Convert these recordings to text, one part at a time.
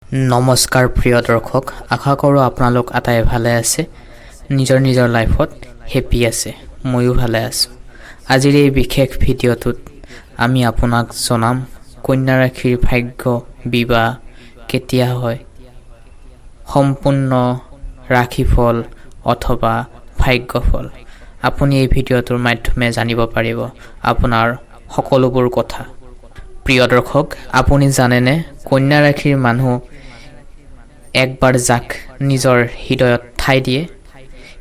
নমস্কাৰ প্ৰিয় দৰ্শক, আশা কৰোঁ আপোনালোক আটাই ভালে আছে, নিজৰ লাইফত হেপি আছে। ময়ো ভালে আছোঁ। আজিৰ এই বিশেষ ভিডিঅ'টোত আমি আপোনাক জনাম কন্যা ৰাশিৰ ভাগ্য বিবাহ কেতিয়া হয়, সম্পূৰ্ণ ৰাশিফল অথবা ভাগ্যফল। আপুনি এই ভিডিঅ'টোৰ মাধ্যমে জানিব পাৰিব আপোনাৰ সকলোবোৰ কথা। প্ৰিয় দৰ্শক, আপুনি জানেনে কন্যা ৰাশিৰ মানুহ একবাৰ যাক নিজৰ হৃদয়ত ঠাই দিয়ে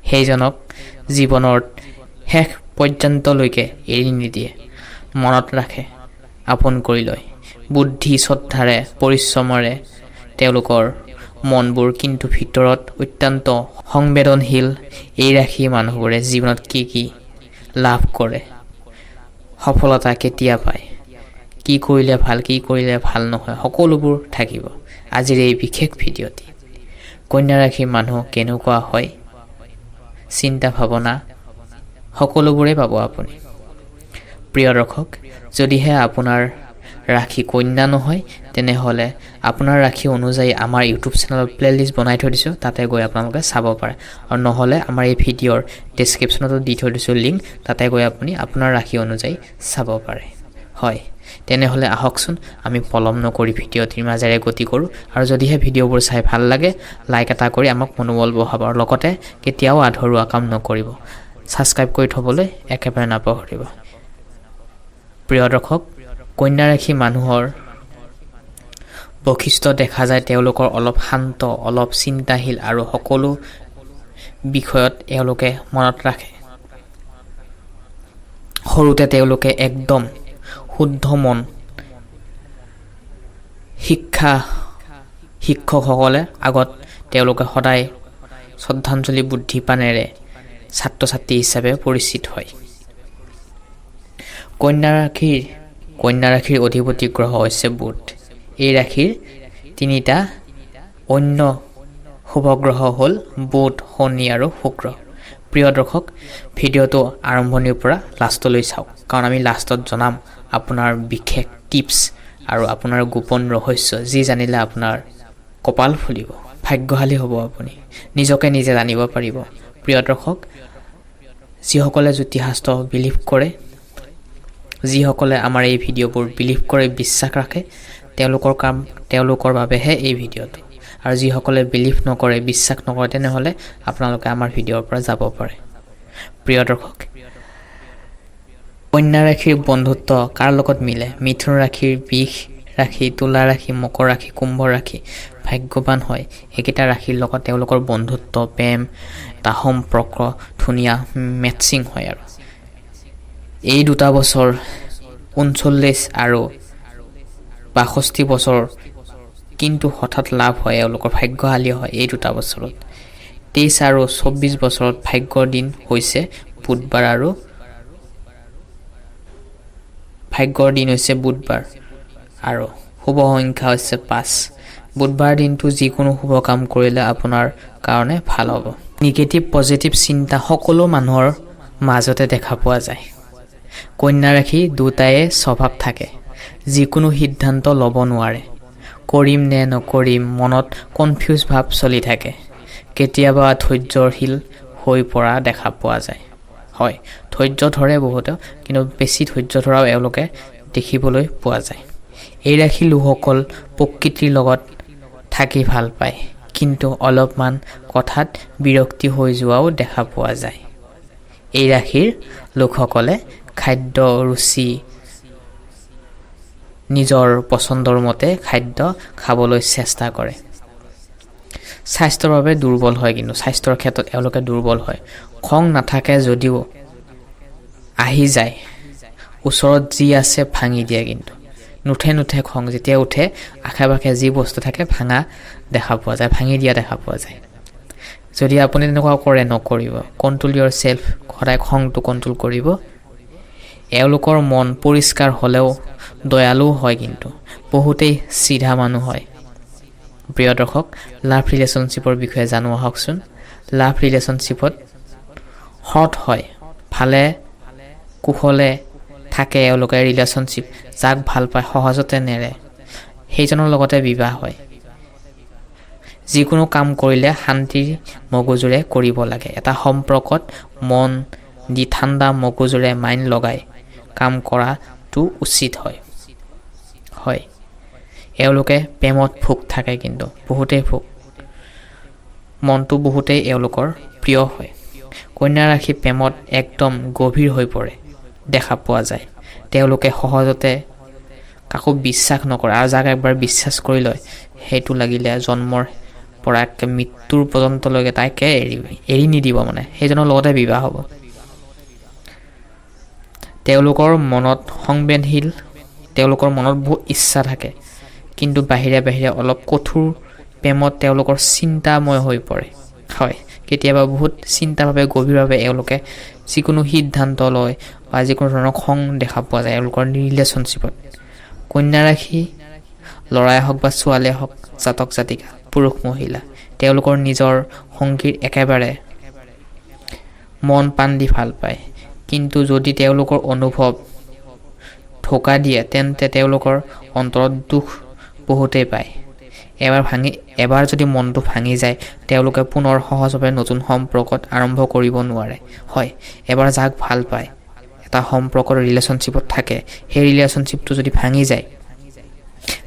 সেইজনক জীৱনৰ শেষ পৰ্যন্তলৈকে এৰি নিদিয়ে, মনত ৰাখে, আপোন কৰি লয়। বুদ্ধি শ্ৰদ্ধাৰে পৰিশ্ৰমেৰে তেওঁলোকৰ মনবোৰ কিন্তু ভিতৰত অত্যন্ত সংবেদনশীল। এই ৰাশিৰ মানুহবোৰে জীৱনত কি লাভ কৰে, সফলতা কেতিয়া পায়, কি কৰিলে ভাল, কি কৰিলে ভাল নহয়, সকলোবোৰ থাকিব আজিৰ এই বিশেষ ভিডিঅ'টি। কন্যা ৰাশিৰ মানুহ কেনেকুৱা হয়, চিন্তা ভাৱনা সকলোবোৰে পাব আপুনি। প্ৰিয় দৰ্শক, যদিহে আপোনাৰ ৰাশি কন্যা নহয় তেনেহ'লে আপোনাৰ ৰাশি অনুযায়ী আমাৰ ইউটিউব চেনেলত প্লেলিষ্ট বনাই থৈ দিছোঁ, তাতে গৈ আপোনালোকে চাব পাৰে। আৰু নহ'লে আমাৰ এই ভিডিঅ'ৰ ডেছক্ৰিপশ্যনতো দি থৈ দিছোঁ লিংক, তাতে গৈ আপুনি আপোনাৰ ৰাশি অনুযায়ী চাব পাৰে। হয়, তেনেহ'লে আহকচোন আমি পলম নকৰি ভিডিঅ'টিৰ মাজেৰে গতি কৰোঁ। আৰু যদিহে ভিডিঅ'বোৰ চাই ভাল লাগে, লাইক এটা কৰি আমাক মনোবল বঢ়াব। আৰু লগতে কেতিয়াও আধৰুৱা কাম নকৰিব, ছাবস্ক্ৰাইব কৰি থ'বলৈ একেবাৰে নাপাহৰিব। প্ৰিয় দৰ্শক, কন্যা ৰাশি মানুহৰ বৈশিষ্ট্য দেখা যায় তেওঁলোকৰ অলপ শান্ত, অলপ চিন্তাশীল আৰু সকলো বিষয়ত এওঁলোকে মনত ৰাখে। সৰুতে তেওঁলোকে একদম শুদ্ধ মন, শিক্ষকসকলে আগত তেওঁলোকে সদায় শ্ৰদ্ধাঞ্জলি বুদ্ধিপানেৰে ছাত্ৰ ছাত্ৰী হিচাপে পৰিচিত হয়। কন্যা ৰাশিৰ অধিপতি গ্ৰহ হৈছে বুধ। এই ৰাশিৰ তিনিটা অন্য শুভ গ্ৰহ হ'ল বুধ, শনি আৰু শুক্ৰ। প্ৰিয় দৰ্শক, ভিডিঅ'টো আৰম্ভণিৰ পৰা লাষ্টলৈ চাওক, কাৰণ আমি লাষ্টত জনাম আপোনাৰ বিশেষ টিপছ আৰু আপোনাৰ গোপন ৰহস্য, যি জানিলে আপোনাৰ কপাল ফুলিব, ভাগ্যশালী হ'ব, আপুনি নিজকে নিজে জানিব পাৰিব। প্ৰিয় দৰ্শক, যিসকলে জ্যোতিষশাস্ত্ৰ বিলিভ কৰে, যিসকলে আমাৰ এই ভিডিঅ'বোৰ বিলিভ কৰে, বিশ্বাস ৰাখে, তেওঁলোকৰ বাবেহে এই ভিডিঅ'টো। আৰু যিসকলে বিলিভ নকৰে, বিশ্বাস নকৰে, তেনেহ'লে আপোনালোকে আমাৰ ভিডিঅ'ৰ পৰা যাব পাৰে। প্ৰিয় দৰ্শক, কন্যা ৰাশিৰ বন্ধুত্ব কাৰ লগত মিলে? মিথুন ৰাশিৰ, বৃষ ৰাশি, তুলা ৰাশি, মকৰ ৰাশি, কুম্ভ ৰাশি ভাগ্যৱান হয়। এইকেইটা ৰাশিৰ লগত তেওঁলোকৰ বন্ধুত্ব, প্ৰেম, এটা সম্পৰ্ক ধুনীয়া মেটচিং হয়। আৰু এই দুটা বছৰ 39 আৰু 62 বছৰ কিন্তু হঠাৎ লাভ হয়, এওঁলোকৰ ভাগ্যশালী হয়। এই দুটা বছৰত 23 আৰু 24 বছৰত ভাগ্যৰ দিন হৈছে বুধবাৰ আৰু শুভ সংখ্যা হৈছে 5। বুধবাৰ দিনটো যিকোনো শুভ কাম কৰিলে আপোনাৰ কাৰণে ভাল হ'ব। নিগেটিভ পজিটিভ চিন্তা সকলো মানুহৰ মাজতে দেখা পোৱা যায়। কন্যা ৰাশি দুটায়ে স্বভাৱ থাকে, যিকোনো সিদ্ধান্ত ল'ব নোৱাৰে, কৰিম নে নকৰিম, মনত কনফিউজ ভাৱ চলি থাকে, কেতিয়াবা ধৈৰ্যশীল হৈ পৰা দেখা পোৱা যায়। হয়, ধৈৰ্য ধৰে বহুতে, কিন্তু বেছি ধৈৰ্য ধৰাও এওঁলোকে দেখিবলৈ পোৱা যায়। এই ৰাশিৰ লোকসকল প্ৰকৃতিৰ লগত থাকি ভাল পায়, কিন্তু অলপমান কথাত বিৰক্তি হৈ যোৱাও দেখা পোৱা যায়। এই ৰাশিৰ লোকসকলে খাদ্য ৰুচি নিজৰ পচন্দৰ মতে খাদ্য খাবলৈ চেষ্টা কৰে। স্বাস্থ্যৰ বাবে দুৰ্বল হয়, কিন্তু স্বাস্থ্যৰ ক্ষেত্ৰত এওঁলোকে দুৰ্বল হয়। খং নাথাকে যদিও আহি যায়, ওচৰত যি আছে ভাঙি দিয়ে, কিন্তু নুঠে খং। যেতিয়া উঠে আশে পাশে যি বস্তু থাকে ভাঙা দেখা পোৱা যায়, ভাঙি দিয়া দেখা পোৱা যায়। যদি আপুনি তেনেকুৱা কৰে, নকৰিব। কণ্ট্ৰল ইয়ৰ চেল্ফ, সদায় খংটো কণ্ট্ৰল কৰিব। এওঁলোকৰ মন পৰিষ্কাৰ হ'লেও দয়ালু হয়, কিন্তু বহুতেই চিধা মানুহ হয়। প্ৰিয় দৰ্শক, লাভ ৰিলেশ্যনশ্বিপৰ বিষয়ে জানো আহকচোন। লাভ ৰিলেশ্যনশ্বিপত হট হয়, ভালে কুশলে থাকে এওঁলোকে ৰিলেশ্যনশ্বিপ। যাক ভাল পায় সহজতে নেৰে, সেইজনৰ লগতে বিবাহ হয়। যিকোনো কাম কৰিলে শান্তিৰ মগজুৰে কৰিব লাগে। এটা সম্পৰ্কত মন দি ঠাণ্ডা মগজুৰে মাইণ্ড লগাই কাম কৰাটো উচিত হয়। এওঁলোকে প্ৰেমত ভোগ থাকে, কিন্তু বহুতেই ভোগ, মনটো বহুতেই এওঁলোকৰ প্ৰিয় হয়। কন্যা ৰাশি প্ৰেমত একদম গভীৰ হৈ পৰে দেখা পোৱা যায়। তেওঁলোকে সহজতে কাকো বিশ্বাস নকৰে, আৰু যাক একবাৰ বিশ্বাস কৰি লয় সেইটো লাগিলে জন্মৰ পৰা মৃত্যুৰ পৰ্যন্তলৈকে তাকে এৰি নিদিব, মানে সেইজনৰ লগতে বিবাহ হ'ব। তেওঁলোকৰ মনত সংবেদনশীল, তেওঁলোকৰ মনত বহুত ইচ্ছা থাকে, কিন্তু বাহিৰে বাহিৰে অলপ কঠোৰ। প্ৰেমত তেওঁলোকৰ চিন্তাময় হৈ পৰে, হয়। কেতিয়াবা বহুত চিন্তাভাৱে গভীৰভাৱে এওঁলোকে যিকোনো সিদ্ধান্ত লয় বা যিকোনো ধৰণৰ খং দেখা পোৱা যায় এওঁলোকৰ ৰিলেশ্যনশ্বিপত। কন্যা ৰাশি ল'ৰাই হওক বা ছোৱালীয়ে হওক, জাতক জাতিকা, পুৰুষ মহিলা, তেওঁলোকৰ নিজৰ সংগীৰ একেবাৰে মন প্ৰাণ দি ভাল পায়, কিন্তু যদি তেওঁলোকৰ অনুভৱ ধোকা দিয়ে তেন্তে তেওঁলোকৰ অন্তৰত দুখ বহুতেই পায়। এবাৰ যদি মনটো ভাঙি যায় তেওঁলোকে পুনৰ সহজভাৱে নতুন সম্পৰ্কত আৰম্ভ কৰিব নোৱাৰে, হয়। এবাৰ যাক ভাল পায়, এটা সম্পৰ্কৰ ৰিলেশ্যনশ্বিপত থাকে, সেই ৰিলেশ্যনশ্বিপটো যদি ভাঙি যায়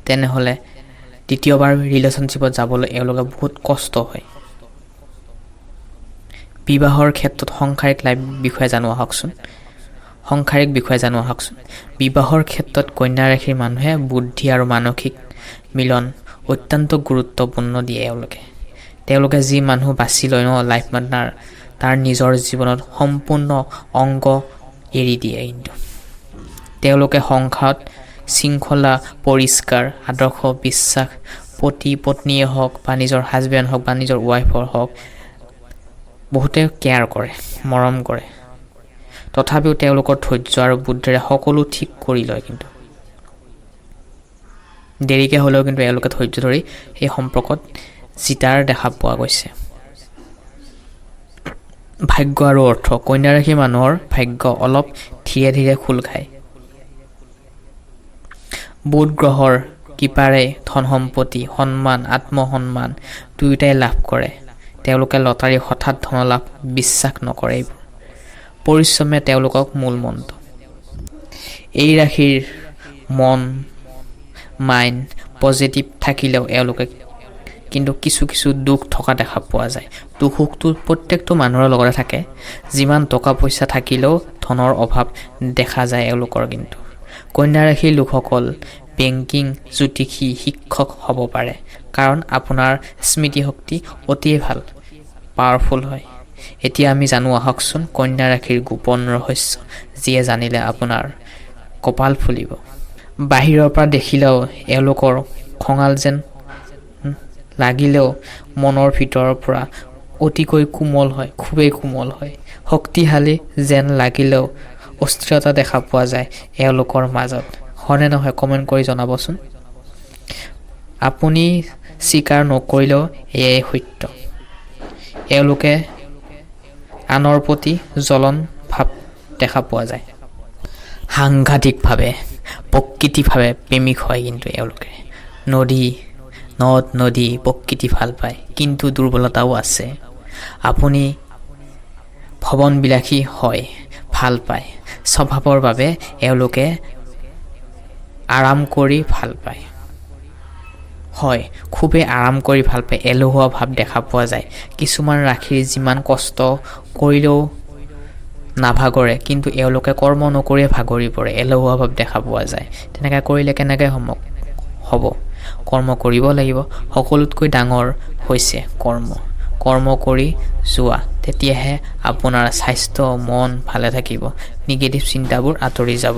তেনেহ'লে দ্বিতীয়বাৰ ৰিলেশ্যনশ্বিপত যাবলৈ এওঁলোকে বহুত কষ্ট হয়। বিবাহৰ ক্ষেত্ৰত সাংসাৰিক লাইফ বিষয়ে জানো আহকচোন। বিবাহৰ ক্ষেত্ৰত কন্যা ৰাশিৰ মানুহে বুদ্ধি আৰু মানসিক মিলন অত্যন্ত গুৰুত্বপূৰ্ণ দিয়ে। তেওঁলোকে যি মানুহ বাছি লয় লাইফ পাৰ্টনাৰ, তাৰ নিজৰ জীৱনত সম্পূৰ্ণ অংগ এৰি দিয়ে। কিন্তু তেওঁলোকে সংসাৰত শৃংখলা, পৰিষ্কাৰ, আদৰ্শ, বিশ্বাস, পতি পত্নীয়ে হওক বা নিজৰ হাজবেণ্ড হওক বা নিজৰ ৱাইফৰ হওক বহুতে কেয়াৰ কৰে, মৰম কৰে। তথাপিও তেওঁলোকৰ ধৈৰ্য আৰু বুদ্ধিৰে সকলো ঠিক কৰি লয়, কিন্তু দেৰিকৈ হ'লেও কিন্তু এওঁলোকে ধৈৰ্য ধৰি এই সম্পৰ্কত জিতাৰ দেখা পোৱা গৈছে। ভাগ্য আৰু অৰ্থ। কন্যা ৰাশি মানুহৰ ভাগ্য অলপ ধীৰে ধীৰে খোল খায়। বুধ গ্ৰহৰ কৃপাৰে ধন সম্পত্তি, সন্মান, আত্মসন্মান দুয়োটাই লাভ কৰে। তেওঁলোকে লটাৰী, হঠাৎ ধনলাভ বিশ্বাস নকৰে। এইবোৰ পৰিশ্ৰমে তেওঁলোকক মূল মন্ত্ৰ। এই ৰাশিৰ মাইণ্ড পজিটিভ থাকিলেও এওঁলোকে কিন্তু কিছু দুখ থকা দেখা পোৱা যায়। দুখটো প্ৰত্যেকটো মানুহৰ লগতে থাকে। যিমান টকা পইচা থাকিলেও ধনৰ অভাৱ দেখা যায় এওঁলোকৰ। কিন্তু কন্যা ৰাশিৰ লোকসকল বেংকিং, জ্যোতিষী, শিক্ষক হ'ব পাৰে, কাৰণ আপোনাৰ স্মৃতিশক্তি অতি ভাল, পাৱাৰফুল হয়। এতিয়া আমি জানো আহকচোন কন্যা ৰাশিৰ গোপন ৰহস্য, যিয়ে জানিলে আপোনাৰ কপাল ফুলিব। বাহিৰৰ পৰা দেখিলেও এওঁলোকৰ খঙাল যেন লাগিলেও মনৰ ভিতৰৰ পৰা অতিকৈ কোমল হয়, খুবেই কোমল হয়। শক্তিশালী যেন লাগিলেও অস্থিৰতা দেখা পোৱা যায় এওঁলোকৰ মাজত। হয়নে নহয় কমেণ্ট কৰি জনাবচোন। আপুনি স্বীকাৰ নকৰিলেও এয়াই সত্য। এওঁলোকে আনৰ প্ৰতি জ্বলন ভাৱ দেখা পোৱা যায়। সাংঘাতিকভাৱে প্ৰকৃতিভাৱে প্ৰেমিক হয়, কিন্তু এওঁলোকে নদ নদী প্ৰকৃতি ভাল পায়, কিন্তু দুৰ্বলতাও আছে। আপুনি ভৱনবিলাসী হয়, ভাল পায়। স্বভাৱৰ বাবে এওঁলোকে আৰাম কৰি ভাল পায়, হয়, খুবেই আৰাম কৰি ভাল পায়। এলেহুৱা ভাৱ দেখা পোৱা যায়। কিছুমান ৰাশিৰ যিমান কষ্ট কৰিলেও নাভাগৰে, কিন্তু এওঁলোকে কৰ্ম নকৰিয়ে ভাগৰি পৰে, এলেহুৱা ভাৱ দেখা পোৱা যায়। তেনেকৈ কৰিলে কেনেকৈ হ'ব? কৰ্ম কৰিব লাগিব। সকলোতকৈ ডাঙৰ হৈছে কৰ্ম কৰি যোৱা, তেতিয়াহে আপোনাৰ স্বাস্থ্য, মন ভালে থাকিব, নিগেটিভ চিন্তাবোৰ আঁতৰি যাব।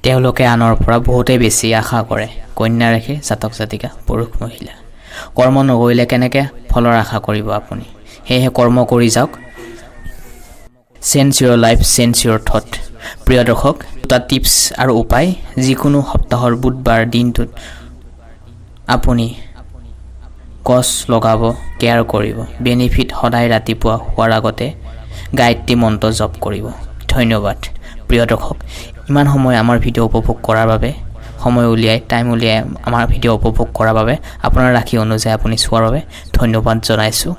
তেওঁলোকে আনৰ পৰা বহুতেই বেছি আশা কৰে। কন্যা ৰাশি, জাতক জাতিকা, পুৰুষ মহিলা। কৰ্ম নকৰিলে কেনেকৈ ফলৰ আশা কৰিব আপুনি? সেয়েহে কৰ্ম কৰি যাওক। চেঞ্জ ইউৰ লাইফ, চেঞ্জ ইউৰ থট। প্ৰিয় দৰ্শক, দুটা টিপছ আৰু উপায়। যিকোনো সপ্তাহৰ বুধবাৰ দিনটোত আপুনি গছ লগাব, কেয়াৰ কৰিব। বেনিফিট সদায় ৰাতিপুৱা শোৱাৰ আগতে গায়ত্ৰী মন্ত্ৰ জপ কৰিব। ধন্যবাদ প্ৰিয় দৰ্শক, ইমান সময় আমাৰ ভিডিঅ' উপভোগ কৰাৰ বাবে। সময় উলিয়াই টাইম উলিয়াই আমাৰ ভিডিঅ' উপভোগ কৰাৰ বাবে আপোনাৰ ৰাশি অনুযায়ী আপুনি চোৱাৰ বাবে ধন্যবাদ জনাইছোঁ।